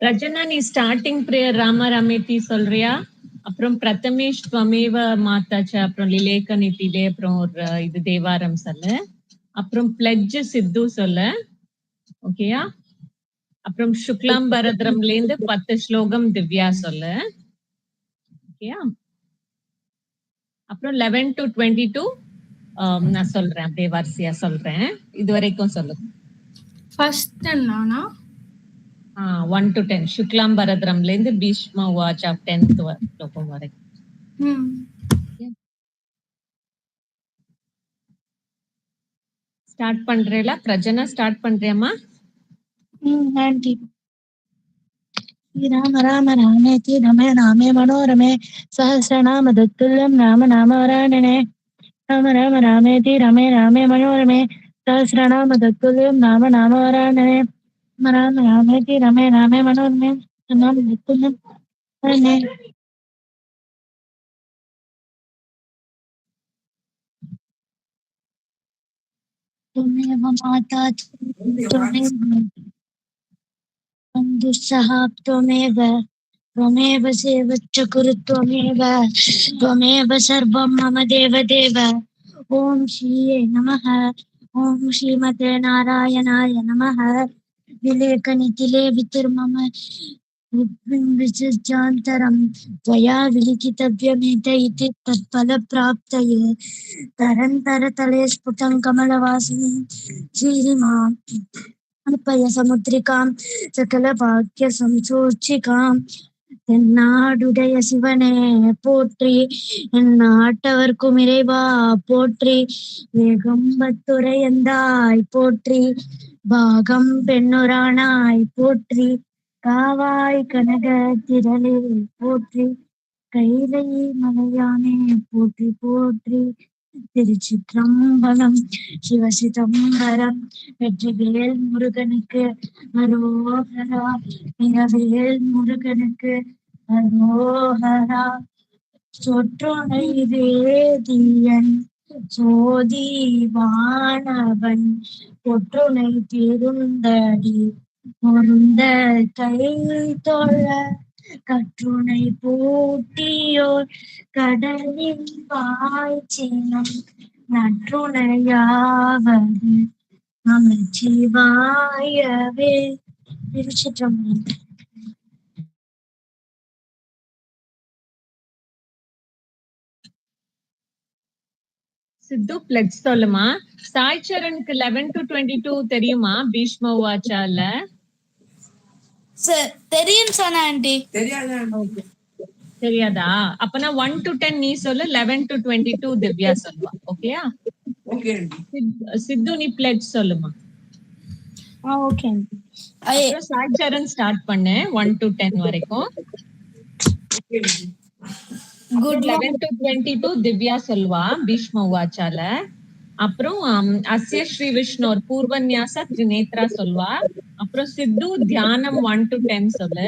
ரஜனா நீ starting prayer Rama ராமேத்தி சொல்றியா? அப்புறம் பிரதமேஷ் துவமேவ மாத்தாச்சு, அப்புறம் லிலேக்க நித்திலே, அப்புறம் ஒரு இது தேவாரம் சொல்லு, அப்புறம் பிளட்ஜ் சித்து சொல்லு. ஓகேயா? அப்புறம் சுக்லாம் பரதரம்ல இருந்து 10 ஸ்லோகம் திவ்யா சொல்லு. ஓகேயா? அப்புறம் 11 to 22 நான் சொல்றேன், அப்படியே வரிசையா சொல்றேன். இது வரைக்கும் சொல்லு. ஃபர்ஸ்ட் நானா 1 to 10 சுக்லாம் பரதரம்ல இருந்து பீஷ்ம வாச் ஆஃப் 10th ஸ்லோகம் வரைக்கும். ஸ்டார்ட் பண்றேல பிரஜனா, ஸ்டார்ட் பண்றியாமா? ஆண்டி. ராம ராம ராமேதி ரமே ராமே மனோரமே சஹஸ்ரநாம தத்துல்யம் ராம நாமவராணனே. ராம ராம ராமேதி ரமே ராமே மனோரமே சஹஸ்ரநாம தத்துல்யம் ராம நாமவராணனே. ராம ராம ராமேதி ரமே ராமே மனோரமே நாம தத்துல்யம் ராமே. त्वमेव माता त्वमेव बन्धुः त्वमेव त्वमेव सेवच्च कुरु त्वमेव सर्वं मम देवदेव. ॐ श्रीये नमः. ॐ श्रीमते नारायणाय नमः. विलेखनितिले वितिर्मम विसृजान्तरं त्वया विलिखितव्यमेत इति तत्फलप्राप्तये तरन्तरतले स्फुटं कमलवासिनी श्रीमाम् அனுப்பய சமுத்திரிகாம் சகல பாக்கிய சம்சூச்சிகாம். தென்னாடுடைய சிவனே போற்றி, என் நாட்டவர்க்கும் இறைவா போற்றி, ஏகம்பத்துரையந்தாய் போற்றி, பாகம் பெண்ணுரானாய் போற்றி, காவாய் கனக திரளே போற்றி, கைலை மலையானே போற்றி போற்றி. திருச்சிற்றம்பலம். சிவசிதம்பரம். வெற்றிவேல் முருகனுக்கு அரோகரா. வீரவேல் முருகனுக்கு அரோகரா. சொற்றுணை வேதியன் சோதி வானவன் பொற்றுணை திருந்தடி பொருந்த கை தொழ கற்றுணை பூட்டியோர் கடலின் பாய்ச்சினம் நற்றுணையாவது நமச்சிவாயவே. திருச்சிற்றம்பலம். சித்து பிளட்ஜ் சொல்லுமா. சாய் சரணுக்கு 11 to 22 தெரியுமா? பீஷ்ம வாச்சால தெரியும் சொன்ன ஆண்டி. தெரியாதா? அப்பனா 1 to 10 நீ சொல்லு, 11 to 22 திவ்யா சொல்லுவா. ஓகேயா? சித்து நீ பிளட்ஜ் சொல்லுமா. ஓகே. அப்புறம் சாய் சரண் ஸ்டார்ட் பண்ணு 1 to 10 வரைக்கும். 11 to 22 திவ்யா சொல்வா பீஷ்ம வாச்சால. அப்புறம் அஸ்ய ஸ்ரீ விஷ்ணு பூர்வன்யாச திரிநேத்ரா சொல்வா. அப்புறம் சித்து தியானம் 1 to 10 சொல்லு.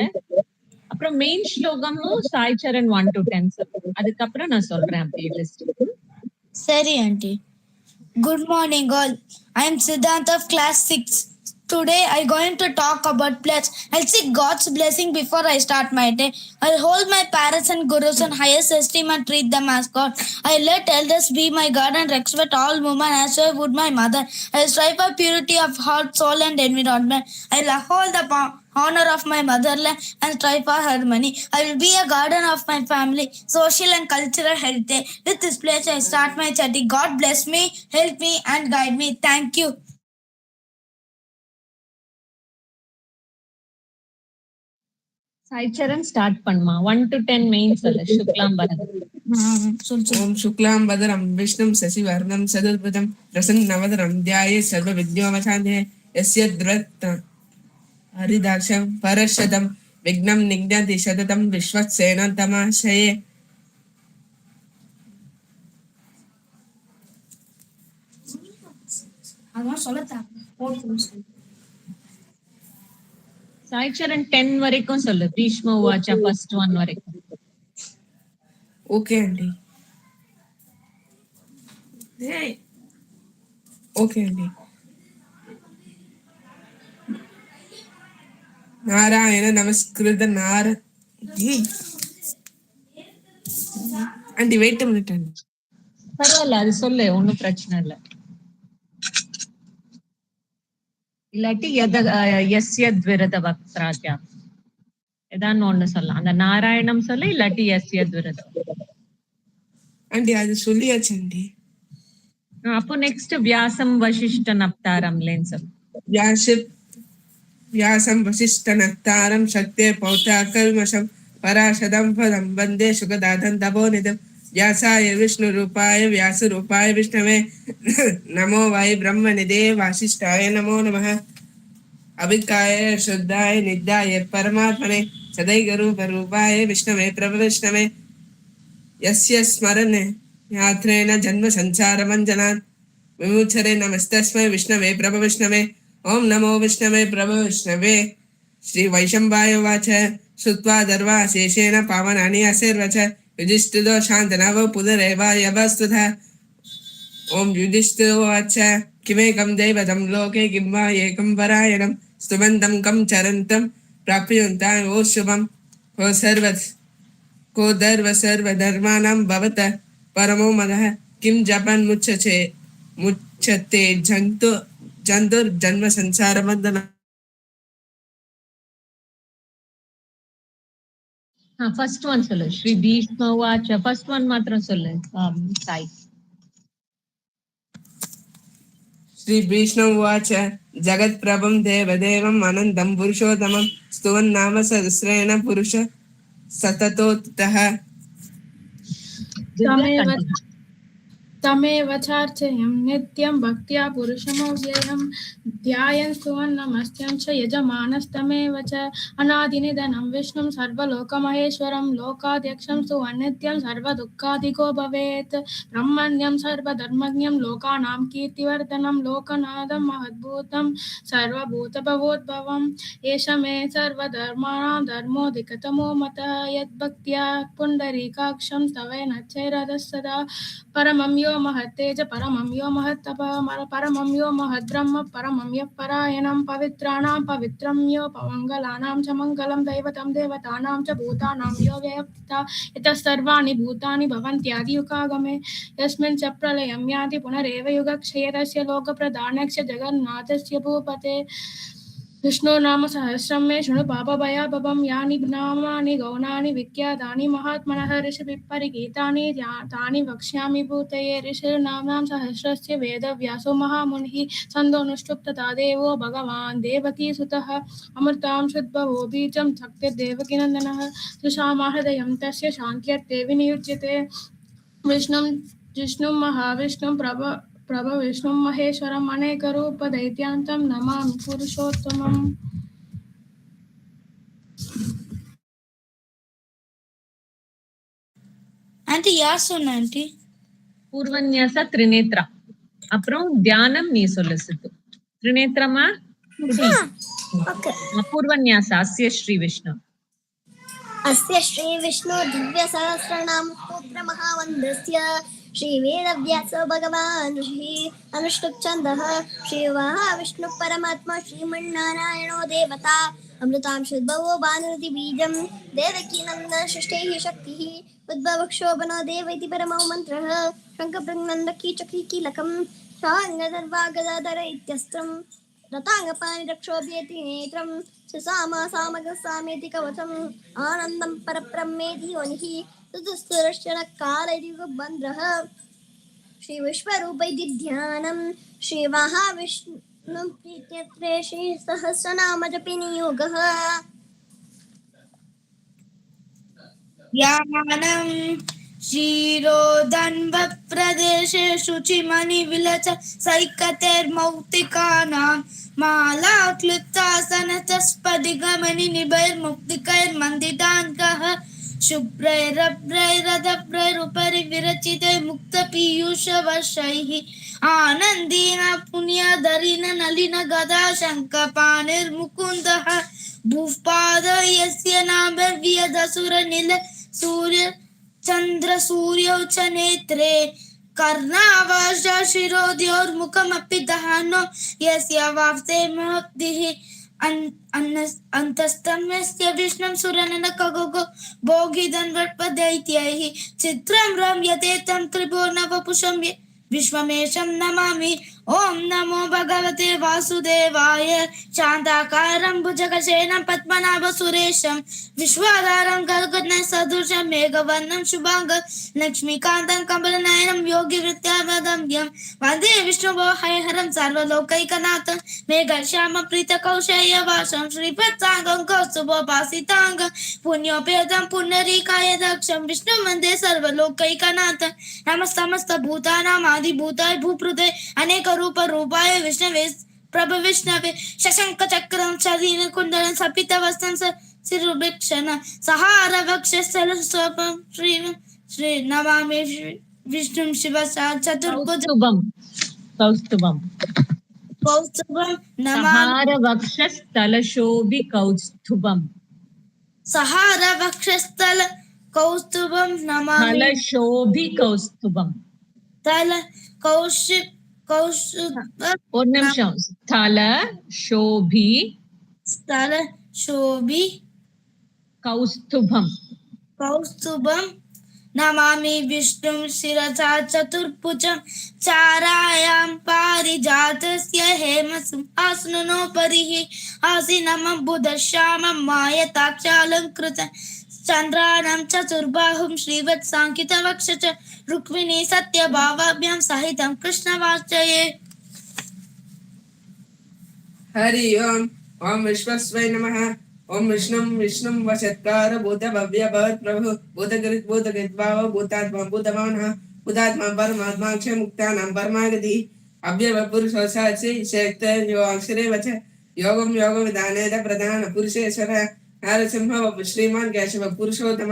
அப்புறம் மெயின் ஸ்லோகமும் சாய் சரண் 1 to 10 சொல்லு. அதுக்கப்புறம் நான் சொல்றேன் அப்படியே லிஸ்ட். சரி aunty. Good morning all. I am Siddhant of class 6. Today I going to talk about pledge. I'll seek God's blessing before I start my day. I'll hold my parents and gurus in highest esteem and treat them as God. I'll let elders be my guard and respect all women as I would my mother. I'll strive for purity of heart, soul and environment. I'll uphold the honor of my motherland and strive for harmony. I will be a guardian of my family, social and cultural heritage. With this pledge I start my study. God bless me, help me and guide me. Thank you. Sai Charan start பண்ணுமா. 1 to 10 main சொல்லு. சுக்லாம் பரதம். ஓம் சுக்லாம் பதரம் விஷ்ணும் சசிவர்ணம் சதுர்புஜம் பிரசன்னவதனம் த்யாயே சர்வ வித்யோமசாந்தே யஸ்ய த்வத் ஹரிதாக்ஷம் பரஷதம் விக்னம் நிக்ஞதி சததம் விஸ்வக்சேனம் தமாஷயே. சாய் சரண் 10 வரைக்கும் சொல்லு. பீஷ்ம வாச்சா first 1 வரைக்கும். Okay aunty. Okay aunty. Narayana நமஸ்கிருத aunty wait minute aunty. பரவாயில்ல, அது சொல்லு, ஒன்னும் பிரச்சனை இல்ல. இல்லாட்டி எஸ்யத் விரத வக்திராத்யா ஏதான்னு ஒண்ணு சொல்லலாம். அந்த நாராயணம் சொல்லு, இல்லாட்டி எஸ்யத் விரதம். ஆண்டி அது சொல்லியாச்சு ஆண்டி. அப்போ நெக்ஸ்ட் வியாசம் வசிஷ்ட நப்தாரம்லேன்னு சொல்லு. व्यासं वसिष्ठनत्तारं शक्ते पौत्राकल्मषं पराशदं पदं वन्दे सुखदातं तपोनिधं व्यासाय विष्णुरूपाय व्यासरूपाय विष्णवे नमो वै ब्रह्मनिधे वासिष्ठाय नमो नमः अविकाय शुद्धाय नित्याय परमात्मने सदैकरूपरूपाय विष्णवे प्रभविष्णवे यस्य स्मरणे यात्रेण जन्म संसारमञ्जनात् विमुच्यते नमस्तस्मै विष्णवे प्रभविष्णवे ओम नमो विष्णवे प्रभविष्णवे श्री वैशंबाय उवाच श्रुत्वा दर्वा शेषेण पावनानि असेर्वच युधिष्ठिरो शान्तनवो पुनरेवायवस्तुतः ओम युधिष्ठिरो उवाच किमेकं दैवतं लोके किं वा एकं परायणं स्तुवन्तं कं चरन्तं प्राप्नुवन्तां वो शुभं को सर्वधर्माणां भवत परमो मदः किं जपन् मुच्यते जन्तुर्जन्म संसार बंधन. ஃபர்ஸ்ட் ஒன் சொல்லு. ஸ்ரீ பீஷ்ம உவாச்ச. ஃபர்ஸ்ட் ஒன் மாத்திரம் சொல்லு சாய். श्री भीष्म उवाच जगत्प्रभं देवदेवम् अनन्तं पुरुषोत्तमं स्तुवन्नाम सहस्रेण पुरुष सततोत्तः. तमेव चार्चयं नित्यं भक्त्या पुरुषमव्ययं ध्यायन् स्तुवन्नमस्त्यं च यजमानस्तमेव च अनादिनिधनं विष्णुं सर्वलोकमहेश्वरं लोकाध्यक्षं स्तुवन्नित्यं सर्वदुःखादिको भवेत् ब्रह्मण्यं सर्वधर्मज्ञं लोकानां कीर्तिवर्धनं लोकनाथं महद्भूतं सर्वभूतभवोद्भवं एष मे सर्वधर्माणां धर्मोऽधिकतमो मतः यद्भक्त्या पुण्डरीकाक्षं स्तवेन चैरदः सदा परमं यो महत्तेज परमं यो महत्तपः परमं यो महद्ब्रह्म परमं यः परायणं पवित्राणां पवित्रं यो मङ्गलानां च मङ्गलं दैवतं देवतानां च भूतानां यो व्यक्ता यतः सर्वाणि भूतानि भवन्त्यादियुगागमे यस्मिन् च प्रलयं याति पुनरेव युगक्षये तस्य लोकप्रधानस्य जगन्नाथस्य भूपते विष्णु नाम सहस्रं मे शृणु पापभयापहं यानि नामानि गौणानि विख्यातानि महात्मनः ऋषिभिः परिगीतानि तानि वक्ष्यामि भूतये ऋषिर्नाम्नां सहस्रस्य वेदव्यासो महामुनिः छन्दोनुष्टुप् तथा देवो भगवान् देवकीसुतः अमृतां शुद्भवो बीजं शक्तिर्देवकीनन्दनः सुषामाहृदयं तस्य शान्त्यर्थे विनियुज्यते विष्णुं महाविष्णुं प्रभ विष्णुं महेश्वरम् अनेकरूप दैत्यान्तं नमामि पुरुषोत्तमम्. ஆண்டி யார் சொன்ன ஆண்டி? பூர்வன்யாச திரிநேத்ரா. அப்புறம் தியானம் நீ சொல்லு சித்து. திரிநேத்ரமா பூர்வன்யாச அஸ்ய ஸ்ரீ விஷ்ணு अस्य श्री विष्णु दिव्य सहस्रनाम स्तोत्र महावन्दस्य श्री वेदव्यासो भगवान् ऋषिः अनुष्टुप् छन्दः श्री महाविष्णु परमात्मा श्रीमन्नारायणो देवता अमृतां शुद्भवो भानुरति बीजं देवकी नन्दन सृष्टेः शक्तिः उद्भवक्षोभनो देव इति परमो मन्त्रः शङ्खपृङ्गनन्दकी चक्रीकीलकं शाङ्गदर्वागदाधर इत्यस्त्रं रताङ्गपाणि रक्षोभ्येति नेत्रं सामेति कवचम् आनन्दं परब्रह्मेति योनिः ऋतुस्तुरश्चनकाल इति बन्ध्रः श्री विश्वरूप इति ध्यानं श्री महाविष्णुं प्रीत्यत्रे श्री सहस्रनाम जपे नियोगः यानं क्षीरोदन्वप्रदेशे शुचिमणिविलच सैकतेर्मौक्तिकानां माला क्लुप्तासनतस्फटिकमणिनिभैर्मुक्तिकैर्मन्दिताङ्कः शुभ्रैरभ्रैरधभ्रैरुपरि विरचिते मुक्तपीयूषवर्षैः आनन्दीन पुण्यधरिण नलिन गदा शङ्खपाणिर्मुकुन्दः भूपाद यस्य नाभिर्व्यदसुरनिल सूर्य चन्द्र सूर्यौ च नेत्रे कर्णावास शिरोद्योर्मुखमपि दहनो यस्य वाप्ते महद्भिः अन्तस्तम्यस्य विष्णुं सुरननकगो भोगिदन्वट्पदैत्यैः चित्रं रम्यते तं त्रिभुवनवपुषं विश्वमेशं नमामि। ॐ नमो भगवते वासुदेवाय शान्ताकारं भुजगशयनं पद्मनाभसुरेशं विश्वाधारं गगनसदृशं मेघवर्णं शुभाङ्गं लक्ष्मीकान्तं कमलनयनं योगिवृत्यावदम्यं वन्दे विष्णुवहरं सर्वलोकैकनाथं मेघश्यामप्रीतकौशेयवासं श्रीपत्साङ्गं कौस्तुभोपासिताङ्गं पुण्योपेतं पुण्डरीकाय दक्षं विष्णुं वन्दे सर्वलोकैकनाथं नमस्तमस्तभूतानाम् आदिभूताय भूपृते अनेकरूपरूपाय विष्णवे प्रभविष्णवे शशङ्खचक्रं शरीरकुण्डलं सपितवस्त्रं शिरुभिक्षणं सहारवक्षस्थलस्वपं श्री नमामि विष्णुं शिवसा चतुर्भुज कौस्तुभम् कौस्तुभं नमामि सहारवक्षस्थलशोभि कौस्तुभम् सहारवक्षस्थल कौस्तुभं नमामि स्थलशोभि कौस्तुभम् तल कौशिक कौस्तुभ ஒரு நிமிஷம் ஸ்தல शोभि स्थल शोभि कौस्तुभम् कौस्तुभं नमामि विष्णुं शिरसा चतुर्भुजं चारायां पारिजातस्य हेमसिंहासनोपरिः आसीनमं बुधश्यामं मायताक्षालङ्कृतं चन्द्राणां चतुर्बाहुं श्रीवत्साङ्कितवक्ष च रुक्मिणी सत्यभावाभ्यां सहितं कृष्णवाचये। हरि ओम विश्वस्वै नमः। ओम विष्णुं वशत्कार भूत भव्य भवत् प्रभु भूतकृत भाव भूतात्मा भूतभावनः भूतात्मा परमात्मा अक्षय मुक्तानां परमागति अव्यय पुरुषोसाचि शक्त यो अक्षरे वच योगम योग विधानेद प्रधान पुरुषेश्वर नरसिंह श्रीमान केशव पुरुषोत्तम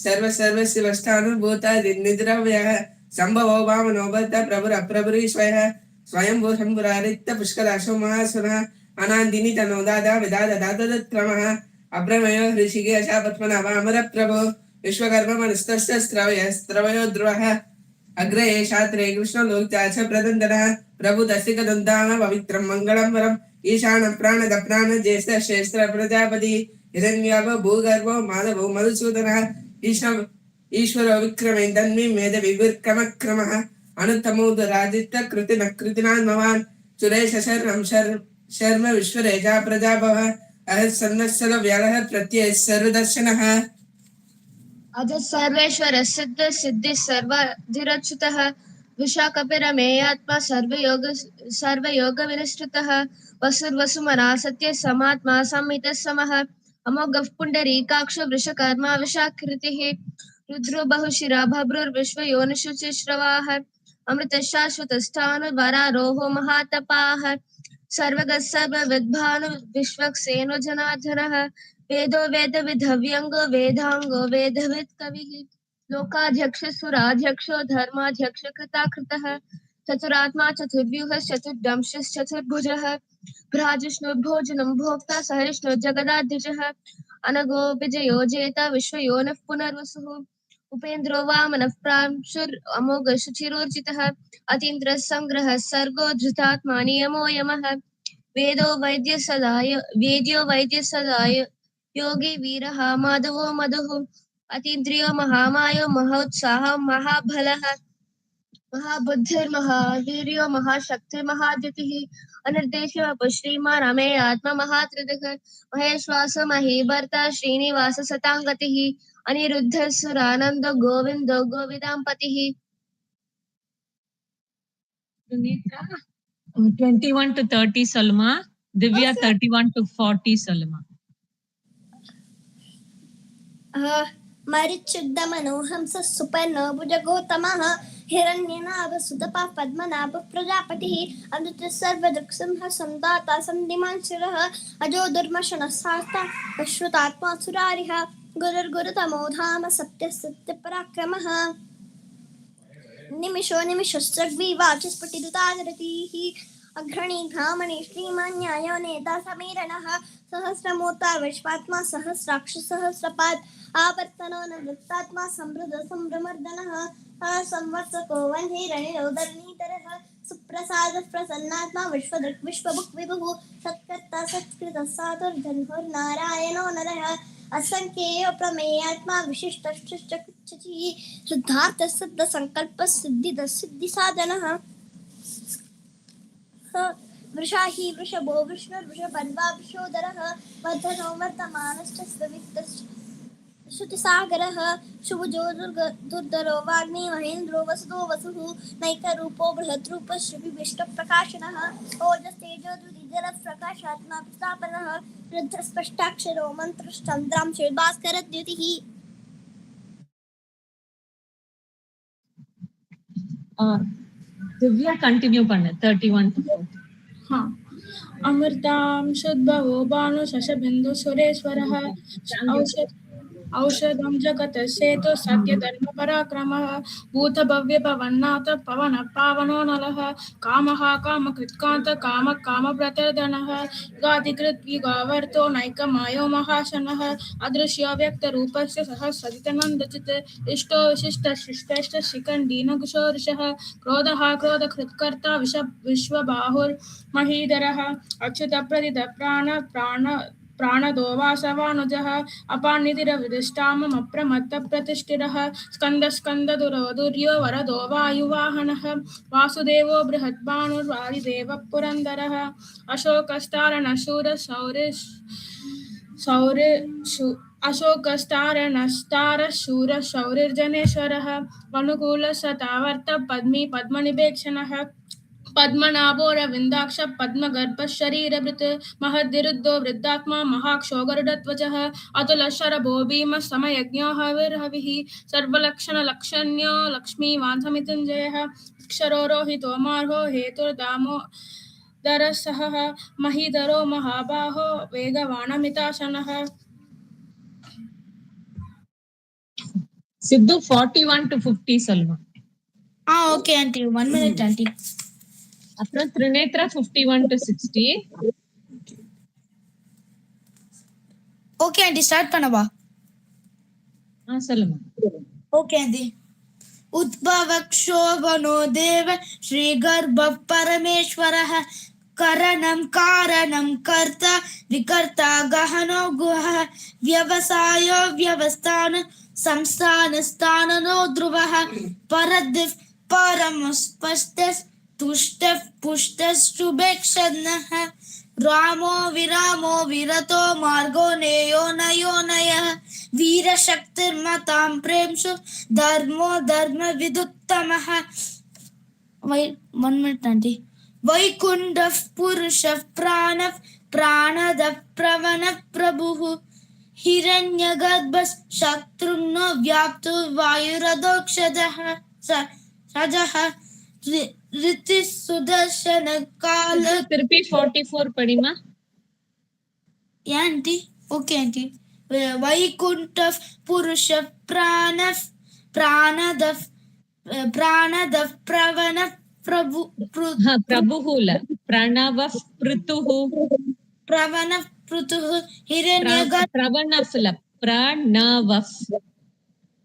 सर्वस्य वष्टानुभूता निद्रव्यः संभवो वामनो बद्ध प्रभुरप्रभुरीश्वरः स्वयंभू शम्भुरारिक्त पुष्कराशो महासुरः अनादिनी तनोदादा विदाददादक्रमः अप्रमेयो ऋषिकेश पद्मनाभ अमर प्रभो विश्वकर्म मनस्तस्य स्त्रवयो ध्रुवः अग्रे शास्त्रे कृष्णलोक्याच प्रदन्दनः प्रभु दशिकदन्ताः पवित्रं मङ्गलं वरम् ईशानं प्राणद प्राण ज्येष्ठ श्रेष्ठ प्रजापति हिरण्यव भूगर्भो माधवो मधुसूदनः ईश्वरो विक्रमे तन्मे मेद विविक्रमक्रमः अनुत्तमोद राजित्य कृतिनान् भवान् सुरेश शर्म विश्वरेजा प्रजाभव अहः सन्नस्सल व्यालः प्रत्यय सर्वदर्शनः अज सर्वेश्वर सिद्ध सिद्धि सर्वाधिरच्युतः विशाखपिरमेयात्मा सर्वयोग विनिष्ठितः वसुर्वसुमना सत्य समात्मा संहित समः अमोघः पुण्डरीकाक्ष वृषकर्मा विशाकृतिः रुद्रो बहुशिरा भभ्रुर्विश्वयोनिषु चिश्रवाः अमृत शाश्वतस्थाणुवरारोहो महातपाः सर्वगः सर्वविद्भानु विश्वक्सेनो जनार्दनः वेदो वेदविधव्यङ्गो वेदाङ्गो वेदवित् कविः लोकाध्यक्ष सुराध्यक्षो धर्माध्यक्ष कृताकृतः चतुरात्मा चतुर्व्यूहश्चतुर्दंशश्चतुर्भुजः भ्राजिष्णुर्भोजनं भोक्ता सहिष्णु जगदाध्यजः अनगो विजयो जेता विश्वयोनिः पुनर्वसुः उपेन्द्रो वामनः प्रांशुरमोघ शुचिरोर्जितः अतीन्द्रः संग्रहः सर्गो धृतात्मा नियमो यमः वेद्यो वैद्य सदाय योगी वीरः माधवो मधुः अतीन्द्रियो महामायो महोत्साहः महाबलः महाबुद्धिर्महावीर्यो महाशक्तिर्महाद्युतिः अनिर्देशो श्रीमान् अमे आत्मा महात्रिदः महेश्वास महीभर्ता श्रीनिवास सताङ्गतिः अनिरुद्ध सुरानन्दो गोविन्दो गोविदाम्पतिः 21 to 30 சொல்லுமா திவ்யா 31 to 40 சொல்லுமா मरिच्युद्धमनोहंस सुपर्णो भुजगौतमः हिरण्यनाभ सुतपः पद्मनाभ प्रजापतिः अमृत सर्वदृक्सिंह संदाता सन्धिमान् शिरः अजो दुर्मशनः शास्ता अश्रुतात्मा सुरारिः गुरुर्गुरुतमो धाम सत्यपराक्रमः निमिषो निमिषश्चर्विवाचस्फुटिदुतादरतीः अग्रणी घामणि श्रीमान् न्यायो नेता समीरणः सहस्रमूर्ता विश्वात्मा सहस्राक्ष सहस्रपाद आवर्तनो न वृत्तात्मा संवृद संभ्रमर्दनः संवत्सको वह्निरनिरोधनीतरः सुप्रसादः प्रसन्नात्मा विश्वदृक् विश्वभुक् विभुः सत्कर्ता सत्कृतः साधुर्जन्मुर्नारायणो नरः असंख्येयो प्रमेयात्मा विशिष्टश्चिः शुद्धार्थः सिद्धसङ्कल्पः सिद्धिदः सिद्धिसाधनः वृषाहि वृषभो विष्णुर्वृषभन्वा वृषोदरः वर्धनो वर्तमानश्च स्विक्तश्च श्रुतिसागरः शुभजो दुर्धरो वाग्मी महेन्द्रो वसुदो वसुः नैकरूपो बृहद्रूपः श्रीविष्टप्रकाशनः ओजस्तेजो द्युतिजलप्रकाशात्मा प्रतापनः रुद्रस्पष्टाक्षरो मन्त्रश्चन्द्रांशो भास्करद्युतिः. திவ்யா கண்டினியூ பண்ணு 31 to 40. हाँ अमृतां शुद्भवो भानु शशबिन्दु सुरेश्वरः औषधं जगतसेतु सत्य धर्म पराक्रमः भूत भव्य पवन्नाथ पवन पावनो नलः कामः कामकृत्कान्त काम काम प्रतर्दनः युगाधिकृत युगावर्तो नैकमायो महाशनः अदृश्य व्यक्त रूपस्य सह सदितनन्दचित् इष्टो विशिष्ट शिष्टश्च शिखण्डीन कुशोर्षः क्रोधः क्रोधकृत्कर्ता विश्वबाहुर्महीधरः अच्युत प्रदित प्राणदो वासवानुजः अपानिधिरविदिष्टामप्रमत्तप्रतिष्ठिरः स्कन्दस्कन्ददुरो वरदो वायुवाहनः वासुदेवो बृहद्भानुर्वारिदेवः पुरन्दरः अशोकस्तारणशूरशौरिर्जनेश्वरः वनुकूलसतावर्त पद्मी पद्मनिभेक्षणः पद्मनाभोरविन्दाक्ष पद्मगर्भ शरीरभृत् महद्विरुद्धो वृद्धात्मा महाक्षो गरुडध्वजः अतुलशरभो भीम समयज्ञो हविर्हविः सर्वलक्षणलक्षण्यो लक्ष्मीवान्धमितुञ्जयः अक्षरो रोहितो मार्हो हेतुर्दामोदरसः महीधरो महाबाहो वेगवानमिताशनः. சித்து 41 to 50 சொல்லுமா. Okay aunty 1 minute aunty. அப்புறம் Trinetra 51 to 60. Okay aunty start பண்ணவா? சொல்லுமா. Okay aunty. உத்பவக்ஷோபனோ தேவ ஸ்ரீ கர்ப்ப பரமேஸ்வரः करणं कारणं कर्ता विकर्ता गहनो गुहः व्यवसायो व्यवस्थान संस्थान स्थाननो ध्रुवः परदिव परमस्पष्टः तुष्टः पुष्टः शुभेक्षणः रामो विरामो विरतो मार्गो नेयो नयो नयः वीरशक्तिर्मतां प्रेमसु धर्मो धर्म विदुत्तमः. 1 minute आंटी. वैकुण्ठः पुरुषः प्राणः प्राणदः प्रणवः प्रभुः हिरण्यगर्भः शत्रुघ्नो व्याप्तो वायुरधोक्षजः सजः ऋति सुदर्शन काल. திருப்பி 44 படிமா. Aunty okay aunty. वैकुण्ठः पुरुषः प्राणः प्राणदः प्रवणः प्रभुहुल प्रणव पृतुः प्रवणः पृतुः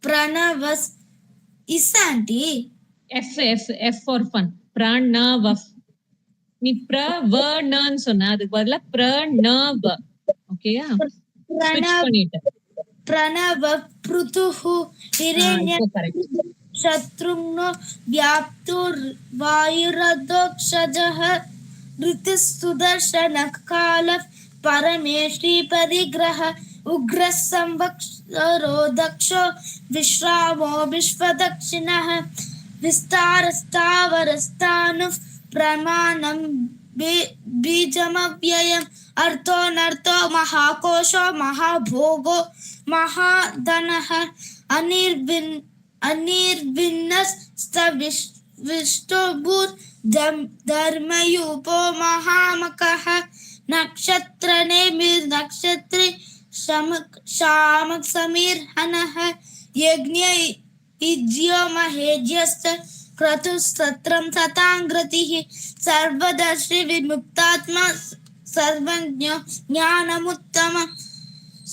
प्रणवः इस aunty F for fun. Pranav நீ பிரவணன்னு சொன்ன, அதுக்கு பதிலா பிரணவ. ஓகேயா? प्रणव पृतुः हिरण्य शत्रुघ्नो व्याप्तुर्वायुरधोक्षजः ऋतुः सुदर्शनः कालः परमेश्वरी परिग्रह उग्रः संवत्सरो दक्षो विश्रामो विश्वदक्षिणः विस्तारस्तावरस्तानुः प्रमाणं बीजमव्ययम् अर्थो नर्थो महाकोशो महाभोगो महाधनः अनिर्विन्नस्तविष्टुर्धर्मयूपो महामकः नक्षत्रनेमिर्नक्षत्रे शामक समीर्हनः यज्ञ इज्यो महेज्यश्च क्रतुस्तत्रं सताङ्ग्रतिः सर्वदर्शी विमुक्तात्मा सर्वज्ञो ज्ञानमुत्तम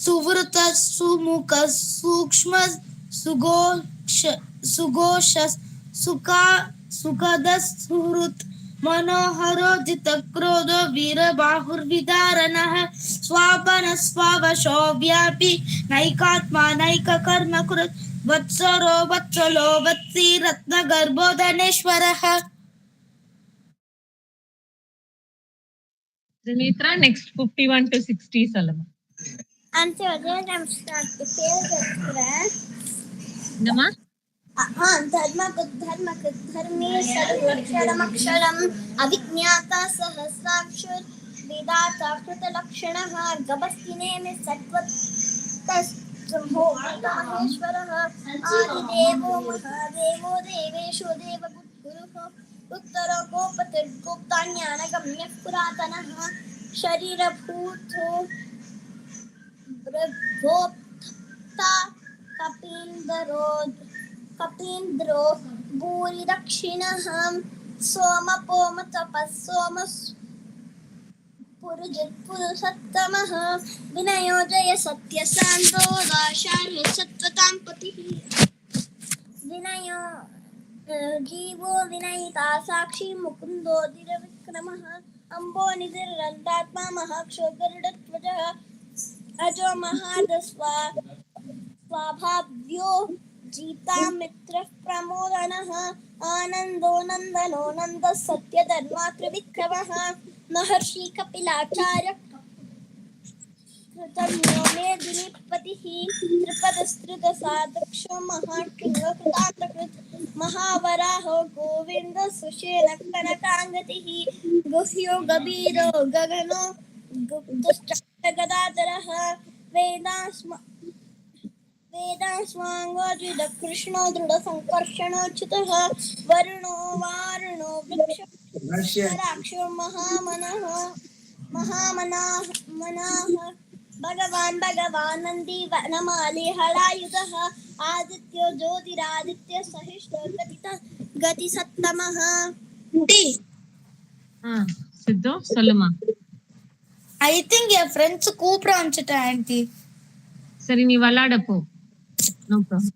सुवृत सुमुख सूक्ष्म सुगो सुघोष सुखद सुहृत् मनोहरो जितक्रोधो वीरबाहुर्विदारणः स्वापन स्वावशो व्यापी नैकात्मा नैककर्म कृत् वत्सरो वत्सलो वत्सी रत्नगर्भो धनेश्वरः. Trinitra, next 51 to 60 சொல்லுங்க. Until then, I'm start to feel good. என்னம்மா? धर्मे सर्वक्षरमक्षरम् अविज्ञाता सहस्राक्षर वेदाता कृतलक्षणः गभस्तिनेमि सत्त्वतस्ब्रह्मो महेश्वरः आदिदेवो महादेवो देवेशो देवगुरुः उत्तरो गोपतिर्गोप्ताज्ञानगम्यः पुरातनः शरीरभूतो भोक्ता कपीन्द्रो भूरि दक्षिणः सोमपोम तपस्सोम पुरुषोत्तमः विनयो जय सत्यशान्तो दाशार्य सत्त्वतां पतिः विनयो जीवो विनयिता साक्षी मुकुन्दो धीरविक्रमः अम्बो निधिरन्तात्मा महाक्षोगरुडध्वजः अजो महादस्वा स्वाभाव्यो जीता मित्र प्रमोदनः आनन्दो नन्दनो नन्द सत्यधर्मा त्रिविक्रमः महर्षि कपिलाचार्य कृतज्ञो मेदिनीपतिः त्रिपदस्त्रिदशादक्षो महाकृतान्तकृत् महावराहो गोविन्द सुषेण कनकाङ्गतिः गुह्यो गभीरो गगनो गुप्तश्चक्रगदाधरः वेदास्वाङ्गोजिद कृष्णो दृढसङ्कर्षणोच्युतः वरुणो वारुणो वृक्षराक्षो महामनाः भगवान् नन्दी वनमाली हलायुधः आदित्यो ज्योतिरादित्य सहिष्णो गतिसत्तमः. சித்து சொல்லுமா. I think your friends கூப்பிடான்னுட்ட ஆண்டி. சரி நீ விளையாட போ. No problem.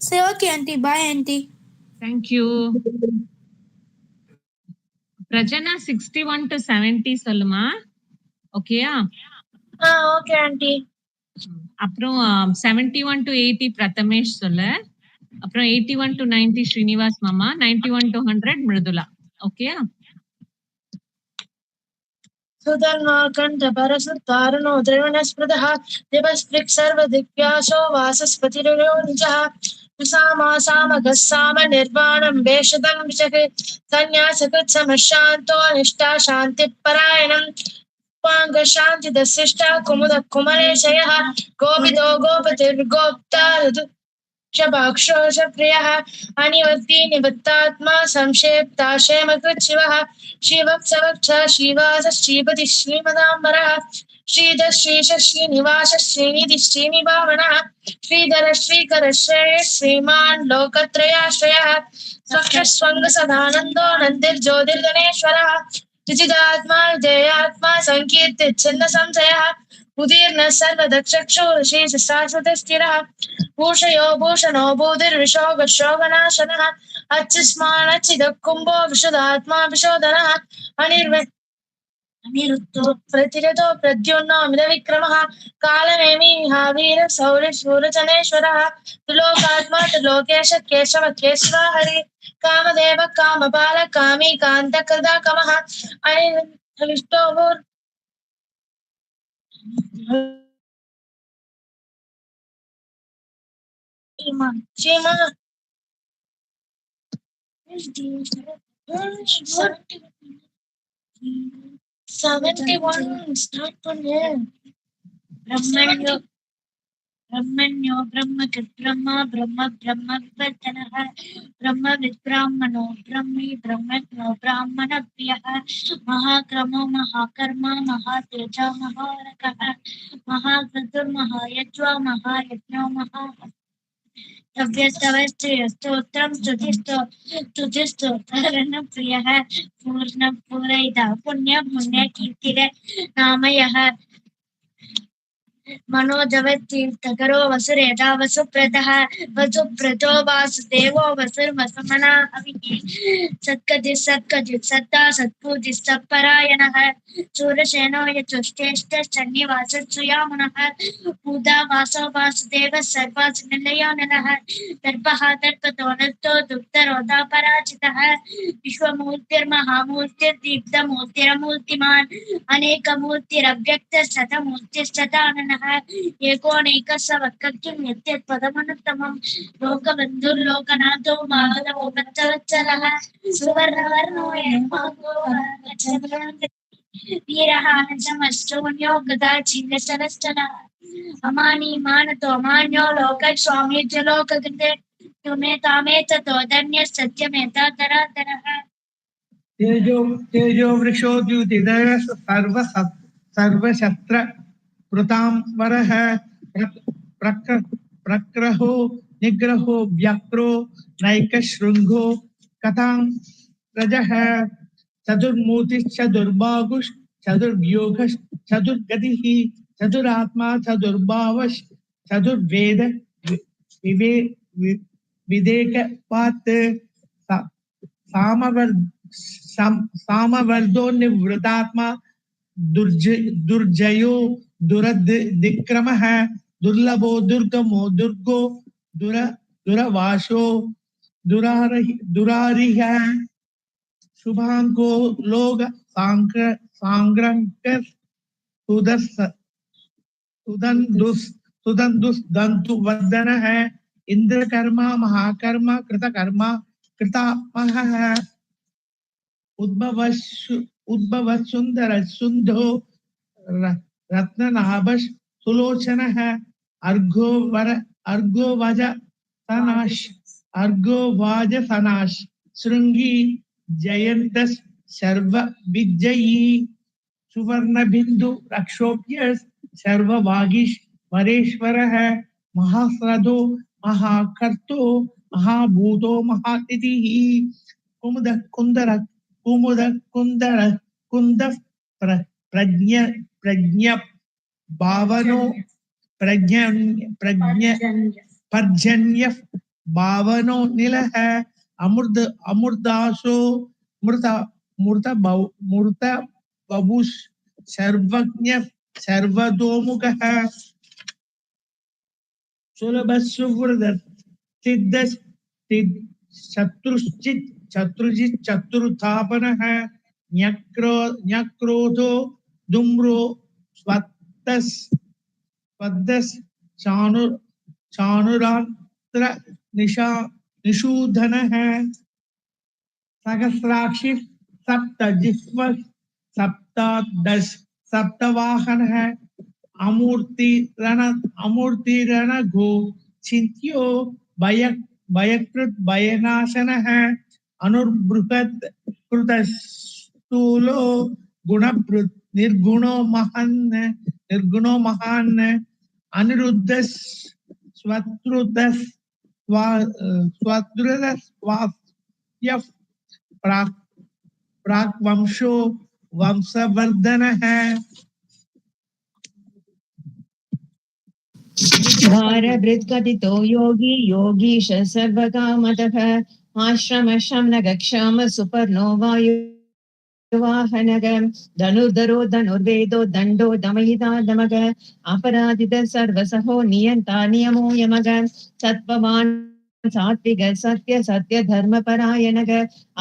சரி okay aunty. Bye aunty. Thank you. Prajana 61 to 70 சொல்லுமா. ஓகேயா? Okay aunty. அப்புறம் 71 to 80 பிரதமேஷ் சொல்லு. அப்புறம் 81 to 90 ஸ்ரீனிவாஸ் மாமா, 91 to 100 மிருதுலா. ஓகேயா? सुधर्माकण्ठ परसुतारुणो द्रविणस्पृतः दिवस्पृक् सर्वदिव्यासो वासस्पतिरुयो निजः सामगः साम निर्वाणं वेषदं विचके सन्न्यासकृत् समशान्तो निष्ठा शान्तिपरायणं शान्तिदशिष्टा कुमुद कुमलेशयः गोपितो गोपतिर्गोप्ता क्षभाक्षोषप्रियः अनिवर्ती निवृत्तात्मा संक्षेप्ताशेमकृत् शिवः शिवत्सवक्ष श्रीवास श्रीपति श्रीमदाम्बरः श्रीधर श्रीश श्रीनिवास श्रीनिधि श्रीनिभावनः श्रीधर श्रीकर श्रेय श्रीमान् लोकत्रयाश्रयः स्वक्षस्वङ्ग सदानन्दो नन्दिर्ज्योतिर्गणेश्वरः विचिदात्मा जयात्मा सङ्कीर्तिच्छिन्न संशयः उदीर्न सर्वदक्षक्षोरशीष शाश्वत स्थिरः भूषयो भूषणो भूतिर्विशोगशोगनाशनः अच्छिस्मानच्चिदकुम्भो विशुदात्मा विशोधनः अनिरुद्धो प्रतिरतो प्रद्युम्नो मिदविक्रमः कालनेमि महावीर सौर्य शूरचनेश्वरः त्रिलोकात्मा त्रिलोकेश केशव केशव हरि कामदेव कामपाल कामी कान्तकृदाकमः अनिष्टो Shima 71 start பண்ணு. ब्रह्मण्यो ब्रह्मकृत् ब्रह्म ब्रह्म ब्रह्म विवर्तनः ब्रह्म विद्ब्राह्मणो ब्रह्मी ब्रह्मज्ञो ब्राह्मण प्रियः महाक्रमो महाकर्मा महातेजो महारकः महाकृतुर्महायज्वा महायज्ञो महा स्तोत्रं स्तुतिस्तोत्रं प्रियः पूर्ण पूरयिता पुण्य पुण्य कीर्तिरे नामयः मनोजवतीर्थकरो वसुरेधा वसुप्रदः वसुप्रतो वासुदेवो वसुर्वसुमना अविः सत्कजित् सत्ता सत्पूजिः सत्परायणः शूरसेनो यचुष्टेष्टश्चन्निवासः सुयामुनः पूदा वासो वासुदेवः सर्वासुनिलयो नलः दर्पः दर्पतो नष्टो दुग्धरोधा पराजितः विश्वमूर्तिर्महामूर्तिर्दीप्तमूर्तिरमूर्तिमान् अनेकमूर्तिरव्यक्तः शतमूर्तिश्चताननः एकोनैकसवक्किं यद्यत्पदमनुत्तमं लोकबन्धुर्लोकनाथो माधवो भक्तवत्सलः सुवर्णवर्णो वीरः अनशमश्चोन्यो गदा छिन्नशनश्चनः अमानी मानतो मान्यो लोकस्वामी च लोककृते तुमे तामे ततो धन्य सत्यमेता तरातरः तेजो वृषोद्युतिदय सर्वशस्त्र कृतांबरः प्रक्रहो निग्रहो व्यक्रो नैकशृंगो कथां रजः चतुर्मूर्तिश्चतुर्बाहुश् चतुर्व्यूहश् चतुर्गतिः चतुरात्मा चतुर्भावश् चतुर्वेद विवेकपात् सामवर्दो निवृतात्मा दुर्जयो दुरदिक्रमः दुर्लभो दुर्गमो दुर्गो दुरवाशो दुरारिः शुभांको लोग सांग्रंकर सुदंदुस दंतु वदन है इंद्रकर्मा महाकर्मा कृतकर्मा कृतात्मः उद्भव सुंदर सुंदो रत्ननाभश सुलोचन है अर्घोवाज सनाश श्रृंगी जयंतस सर्व विजयी सुवर्ण बिंदु रक्षोप्य सर्ववागीश वरेश्वर है महाश्रदो महाकर्तो महाभूतो महातिथि कुमुद कुंदर कुंद प्रज्ञ भावनो पर्जन्य भावनो निल है अमृतासो मूर्त बबुष सर्वज्ञ सर्वतोमुख है सुलभ सुवृद सिद्ध शत्रुजित चतुर्थापन है न्यक्रोधो दुम्रो स्वदस चानुरात्र निषूधन है सहस्राक्षी सप्त जिह्व सप्तादश सप्तवाहन है अमूर्ति रण घो चिंत्यो भयकृत भयनाशन है अनुबृहत कृत स्थूलो गुणभृत निर्गुणो महान अनिरुद्ध स्वत्रुद प्राक वंशो वंशवर्धन है भारभृत्कथितो योगी योगीश सर्वकामतः आश्रम शमनगक्षाम सुपर्णो वायुवाहनग धनुर्धरो धनुर्वेदो दण्डो दमयिता दमग अपराधित सर्वसहो नियन्ता नियमो यमग सत्त्ववान् सात्विक सत्य सत्य धर्मपरायणग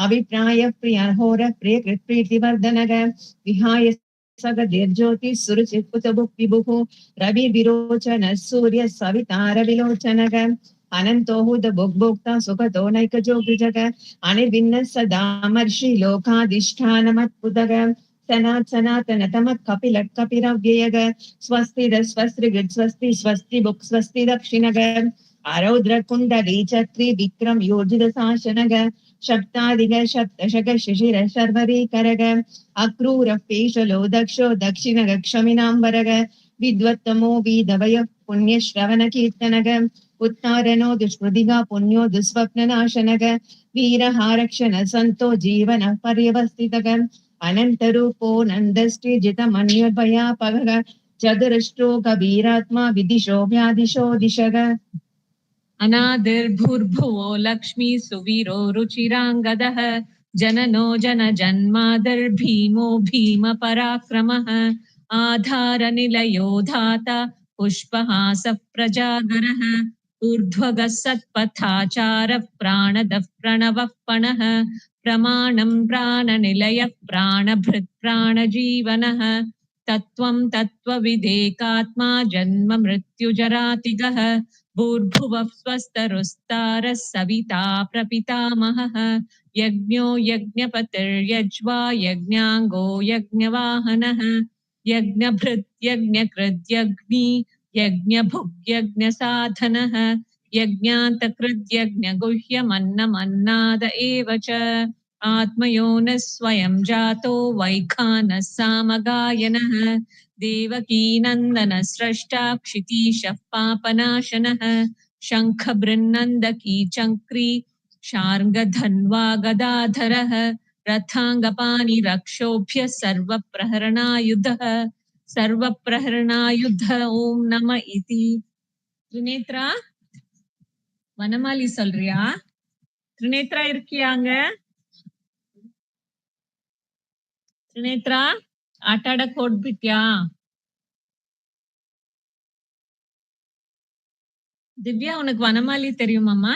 अभिप्राय प्रियहोर प्रियकृत्प्रीतिवर्धनग विहाय सगदीर्ज्योति सुरुचित्पुतभुक्तिभुः रवि विरोचन सूर्य सवितार विलोचनग अनन्तोहुद भुग्भोक्ता सुखतो नैकजो गृजग अनिर्विन्न सदामर्षि लोकाधिष्ठानमत्पुदग सनातन तमत् कपिलट् कपिरव्ययग स्वस्ति स्वस्ति स्वस्ति बुक् स्वस्ति दक्षिणग आरौद्र कुण्डली चक्री विक्रम योजित शासनग शब्दादिग शब्दशग शिशिर शर्वरी करग अक्रूर पेशलो दक्षो दक्षिणग क्षमिनांबरग विद्वत्तमो विधवय पुण्य श्रवण कीर्तनग उत्तारणो दुष्कृतिगा पुण्यो दुस्वप्ननाशनग वीरहारक्षण संतो जीवन पर्यवस्थितग अनंत रूपो नंदश्री जित मन्योभयापग चतुरष्टो कबीरात्मा विदिशो व्यादिशो दिशः अनादिर्भूर्भुवो लक्ष्मी सुवीरो रुचिराङ्गदः जननो जनजन्मादिर्भीमो भीमपराक्रमः आधारनिलयो धाता पुष्पहासः प्रजागरः ऊर्ध्वगः सत्पथाचारः प्राणदः प्रणवः पणः प्रमाणं प्राणनिलयः प्राणभृत् प्राणजीवनः तत्त्वं तत्त्वविदेकात्मा जन्म मृत्युजरातिगः भूर्भुवः स्वस्तरुस्तारः सविता प्रपितामहः यज्ञो यज्ञपतिर्यज्वा यज्ञाङ्गो यज्ञवाहनः यज्ञभृत् यज्ञकृद्यग्नि यज्ञभुग्यज्ञसाधनः यज्ञान्तकृद् यज्ञगुह्यमन्नमन्नाद एव च आत्मयोनिः स्वयं जातो वैखानः सामगायनः देवकी नन्दन स्रष्टा क्षितीशः पापनाशनः शङ्खबृन्नन्दकी चक्री शार्ङ्गधन्वा गदाधरः रथाङ्गपाणि रक्षोभ्यः सर्वप्रहरणायुधः सर्वप्रहरणायुध ओम नम इति त्रिनेत्रा वनमाली சொல்றியா त्रिनेत्रा இருக்கியாங்க त्रिनेत्रा ஆட்டாட கோட்பிட்டியா திவ்யா உனக்கு வனமாலி தெரியுமாமா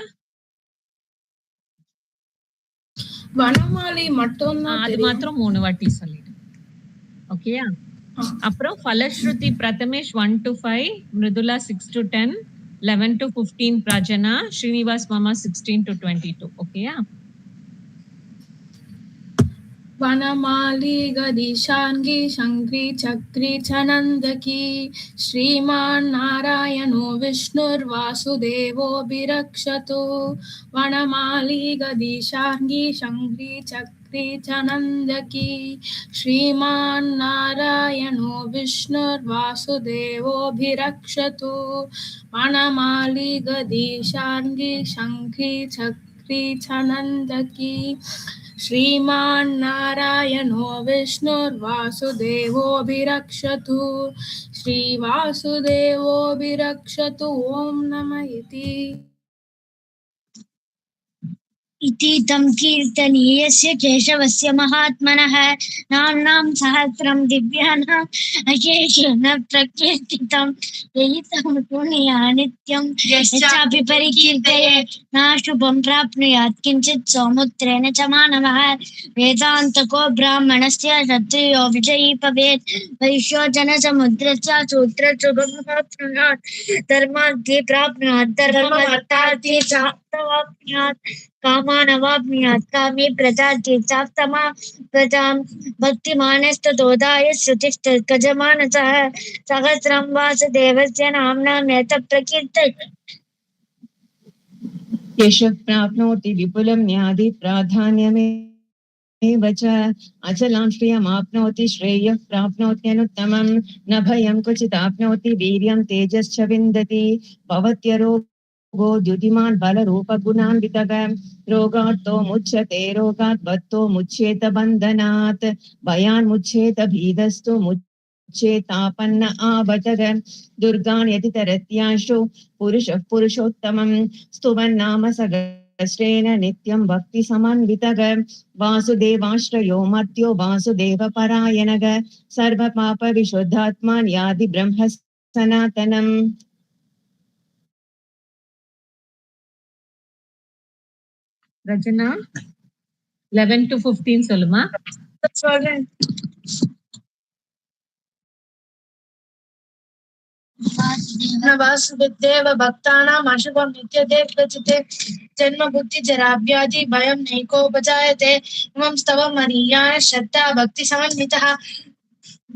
வனமாலி மட்டும் அது மாத்திரம் 3 வாட்டி சொல்லிடு ஓகேயா அப்புறம் ஃபலஸ்ருதி Prathamesh 1 to 5 Mridula 6 to 10 11 to 15 Prajana Srinivas மாமா 16 to 22 ஓகேயா वनमाली गदिशांगी शंक्री चक्री चनंदकी श्रीमान नारायणो विष्णुर्वासुदेवो विरक्षतु वनमाली गदिशांगी शंक्री चक्री चनंदकी श्रीमान नारायणो विष्णुर्वासुदेवो विरक्षतु वनमाली गदिशांगी शंक्री चक्री चनंदकी श्रीमान नारायणो विष्णुर्वासुदेवोऽभिरक्षतु श्री वासुदेवोऽभिरक्षतु ओम नमः इति इति तं कीर्तनीयस्य केशवस्य महात्मनः नाम्नां सहस्रं दिव्यानाम् अशेषेण प्रकीर्तितं ययितं पुण्या नित्यं यश्चापि परिकीर्तये नाशुभं प्राप्नुयात् किञ्चित् सौमुत्रेण च मानवः वेदान्तको ब्राह्मणस्य क्षत्रियो विजयी भवेत् वैश्यो जनसमुद्रश्च शूद्रशुभं प्राप्नुयात् धर्मार्थी प्राप्नुयात् धर्ममर्थार्थी प्राप्नुयात् कामानवाप्नुयात् कामी प्रजाति चाप्तमा प्रजां भक्तिमानस्ततोदाय श्रुतिस्तर्कजमानसः सहस्रं वासुदेवस्य नाम्नां एतत् प्रकीर्तयेत् यशः प्राप्नोति विपुलं न्यादि प्राधान्यमेव च अचलां श्रियमाप्नोति श्रेयः प्राप्नोत्यनुत्तमं न भयं क्वचिदाप्नोति वीर्यं तेजश्च विन्दति भवत्यरो गो द्युतिमान् बलरूपगुणान्वितः रोगार्तो मुच्यते रोगात् बद्धो मुच्येत बन्धनात् भयान् मुच्येत भीदस्तु मुच्येतापन्न आवतः दुर्गान् यदि तरत्याशु पुरुषः पुरुषोत्तमं स्तुवन्नाम सहस्रेण नित्यं भक्तिसमन्वितः वासुदेवाश्रयो मर्त्यो वासुदेवपरायणः सर्वपापविशुद्धात्मा यादि ब्रह्म सनातनम् ரஜனா 11 to 15 சொல்லுமா சொல்றேன் वासुदेव भक्तानाम् अशुभं विद्यते प्रचिते जन्म बुद्धि जराव्याधि भयं नैकोपजायते इमं स्तवं मनीयाय श्रद्धा भक्ति समन्वितः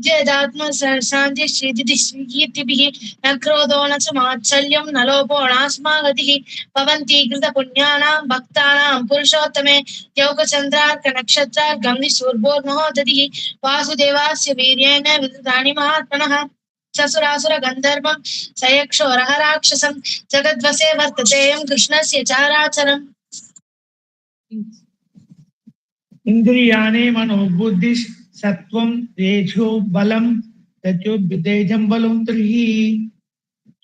जयदात्म शांति श्रीकीर्तिभिः न क्रोधो न च मात्सल्यं न लोभो नास्मागतिः भवन्ति कृतपुण्यानां भक्तानां पुरुषोत्तमे यौकचन्द्रार्कनक्षत्रार्कम्निसूर्भोर्महोदधिः वासुदेवास्य वीर्येण विदुतानि महात्मनः ससुरासुर गन्धर्वं सयक्षोरहराक्षसं जगद्वसे वर्ततेयं कृष्णस्य चाराचरम् इंद्रियाणि मनोबुद्धि सत्वं तेजो बलं चतुर्विधेजं बलं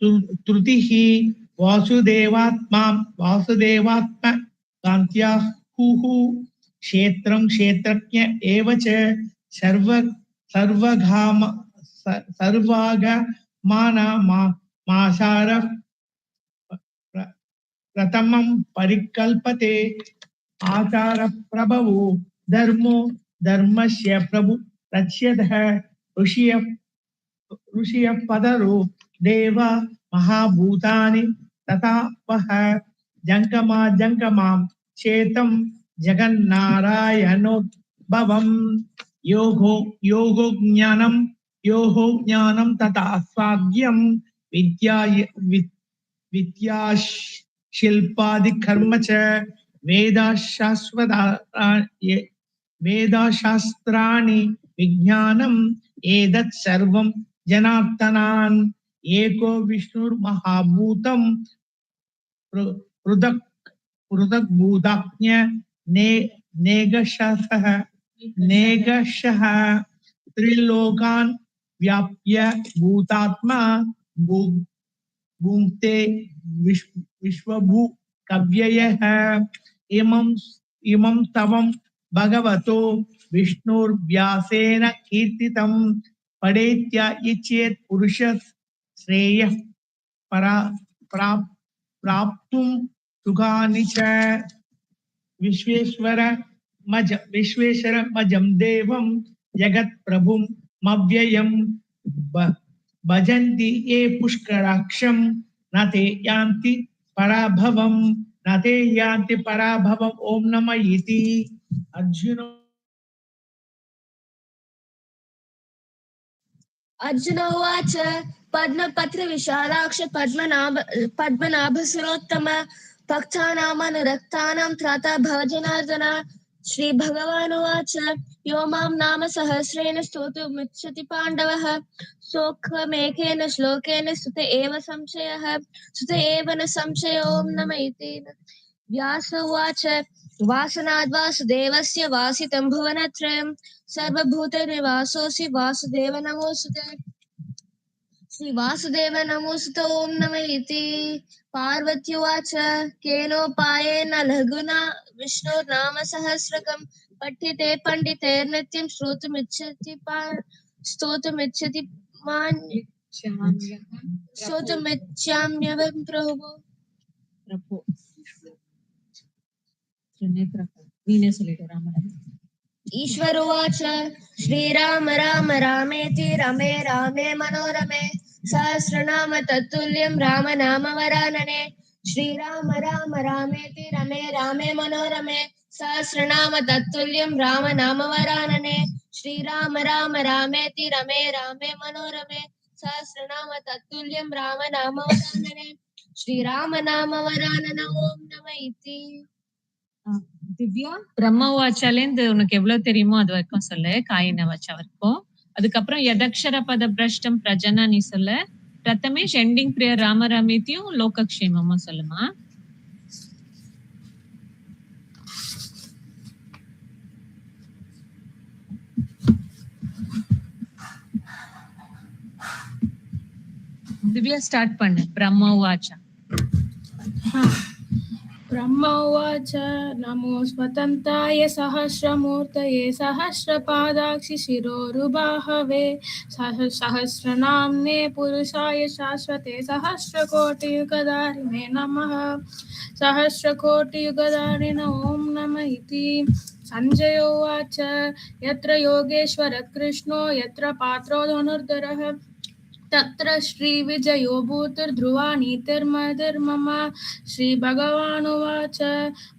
त्रुतिः वासुदेवात्मा कान्त्याहुः क्षेत्रं क्षेत्रज्ञ एव च सर्वागमानमासारः प्रथमं परिकल्पते आचार प्रभवो धर्मो धर्मस्य प्रभु रक्ष्यतः ऋषिय पदरो देव महाभूतानि तथा वह जंगमां चेतं जगन्नारायणोद्भवं योगो ज्ञानं तथा स्वाद्यं विद्या शिल्पादिकर्म च वेदाशास्त्राणि विज्ञानम् एतत् सर्वं जनार्दनान् एको विष्णुर्महाभूतं पृथग्भूताज्ञ नेगशः त्रिलोकान् व्याप्य भूतात्मा भुङ्क्ते विश्वभू कव्ययः इमं तवं भगवतो विष्णुर्व्यासेन कीर्तितं पठेत्य इच्छेत् पुरुषः श्रेयः प्राप्तुं सुखानि च विश्वेश्वरमजं देवं जगत्प्रभुं मव्ययं भजन्ति ये पुष्कराक्षं न ते यान्ति पराभवं ओम नमः इति अर्जुन उवाच पद्मपत्र विशालाक्ष पद्मनाभसरोत्तम भक्तानामनुरक्तानां त्राता भजनार्दन श्रीभगवानुवाच यो मां नाम सहस्रेण स्तोतुमिच्छति पाण्डवः सोऽखमेकेन श्लोकेन सुत एव न संशयो ॐ नमः इति व्यास उवाच वासनाद् वासुदेवस्य वासितं भुवनत्रयं सर्वभूतनिवासोऽसि वासुदेव नमोऽस्तुते श्रीवासुदेव नमोऽस्तु ॐ नमः इति पार्वत्युवाच केनोपायेन लघुना विष्णुर्नाम सहस्रकं पठ्यते पण्डितैर्नित्यं स्तोतुमिच्छाम्यहं प्रभो ईश्वर उवाच श्रीराम राम रामेति रमे रामे मनोरमे सहस्रनाम तत्तुल्यं राम नाम वरानने श्रीराम राम रामेति रमे रामे मनोरमे सहस्रनाम तत्तुल्यं राम नाम वरानने श्रीराम राम रामेति रमे रामे मनोरमे सहस्रनाम तत्तुल्यं राम नाम वरानने श्रीराम नाम वरानन ओम नमः इति திவ்யா பிரம்மவாச்சாலேந்து உனக்கு எவ்வளவு தெரியுமோ அது வரைக்கும் சொல்லு. காயின வச்ச வரைக்கும். அதுக்கப்புறம் யதக்ஷர பத பிரஷ்டம் பிரஜனா நீ சொல்லு. பிரதமேஷ் எண்டிங் பிரேயர் ராமராமேத்தியும் லோகக்ஷேமமும் சொல்லுமா. திவ்யா ஸ்டார்ட் பண்ணு. பிரம்மவாச்சா. ब्रह्म उवाच नमो स्वतन्त्राय सहस्रमूर्तये सहस्रपादाक्षि शिरोरुबाहवे सहस्रनाम्ने पुरुषाय शाश्वते सहस्रकोटियुगधारिणे नमः सहस्रकोटियुगधारिणे ॐ नमः इति संजय उवाच यत्र योगेश्वर कृष्णो यत्र पात्रो धनुर्धरः तत्र श्रीविजयो भूतिर्ध्रुवा नीतिर्मधिर्मम श्रीभगवानुवाच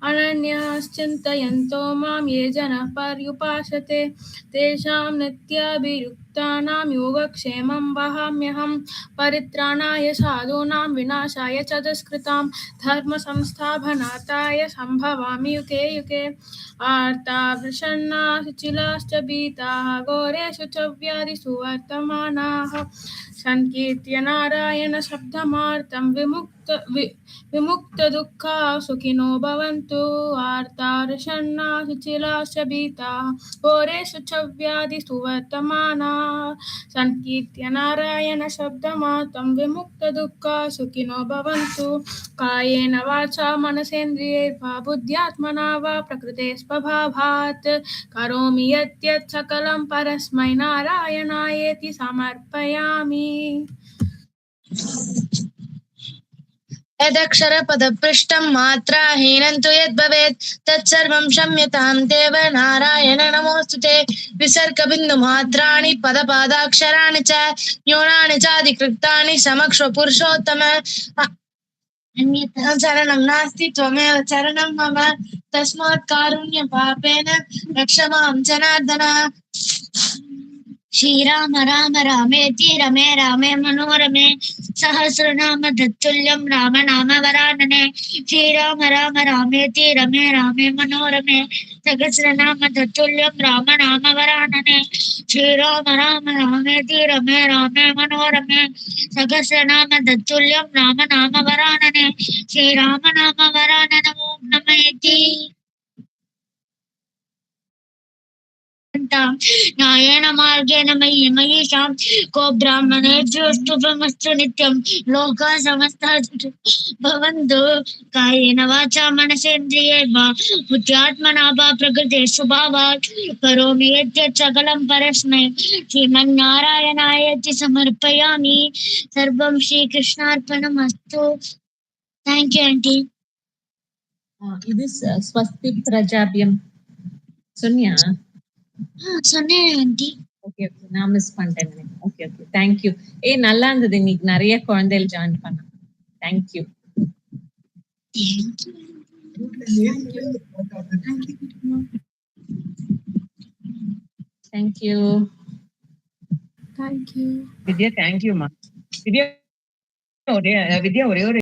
अनन्याश्चिन्तयन्तो मां ये जनः पर्युपासते तेषां नित्याभियुक्तानां योगक्षेमं वहाम्यहं परित्राणाय साधूनां विनाशाय च दुष्कृतां धर्मसंस्थापनार्थाय सम्भवामि युगे युगे आर्ता प्रसन्नाः सुचिलाश्च भीताः घोरेषु च व्याधिषु वर्तमानाः संकीर्त्य नारायण शब्दमार्तं विमुक्त दुःखा सुखिनो भवन्तु आर्तारशन्ना सुचिलाश्च भीताः घोरेषु च व्याधिषु वर्तमानाः संकीर्त्य नारायण शब्दमार्तं विमुक्त दुःखा सुखिनो भवन्तु कायेन वाचा मनसेन्द्रियैर्वा बुद्ध्यात्मना वा प्रकृते स्वभावात् करोमि यत् सकलं परस्मै नारायणायेति समर्पयामि। यदक्षरपदपृष्ठं मात्राहीनं तु यद्भवेत् तत्सर्वं क्षम्यतां देव नारायण नमोऽस्तुते। विसर्गबिन्दुमात्राणि पदपादाक्षराणि च न्यूनानि चाधिकृतानि समक्ष्व पुरुषोत्तम अन्यथा शरणं नास्ति त्वमेव शरणं मम तस्मात् कारुण्यपापेन रक्ष मां जनार्दन। श्रीराम राम रामेति रमे रामे मनोरमे सहस्रनाम तत्तुल्यं राम नाम वरानने। श्रीराम राम रामेति रमे रामे मनोरमे सहस्रनाम तत्तुल्यं राम नाम वरानने। श्रीराम राम रामेति रमे रामे मनोरमे सहस्रनाम तत्तुल्यं राम नाम वरानने। श्रीराम नाम वरानन ओम नमः। न्यायेन मार्गेण मयि महीषां को ब्राह्मणेभ्योऽस्तु ब्रह्मस्तु नित्यं लोकाः समस्ताः भवन्तु कायेन वाचा मनसेन्द्रियैर्वा बुद्ध्यात्मना वा प्रकृते स्वभावात् करोमि यत् सकलं परस्मै श्रीमन्नारायणायेति समर्पयामि। सर्वं श्रीकृष्णार्पणमस्तु। Thank you aunty. இது ஸ்வஸ்தி பிரஜாபியம் சொன்னியா? சொன்னேன் ஆண்டி. ஓகே ஓகே, நான் மிஸ் பண்ணிட்டேன். Okay okay, thank you. நல்லா இருந்தது, இன்னைக்கு நிறைய குழந்தைகள் ஜாயின் பண்ணாங்க. Thank you. Thank you. Thank you. Vidya, thank you, ma. Vidya, ஒரே ஒரு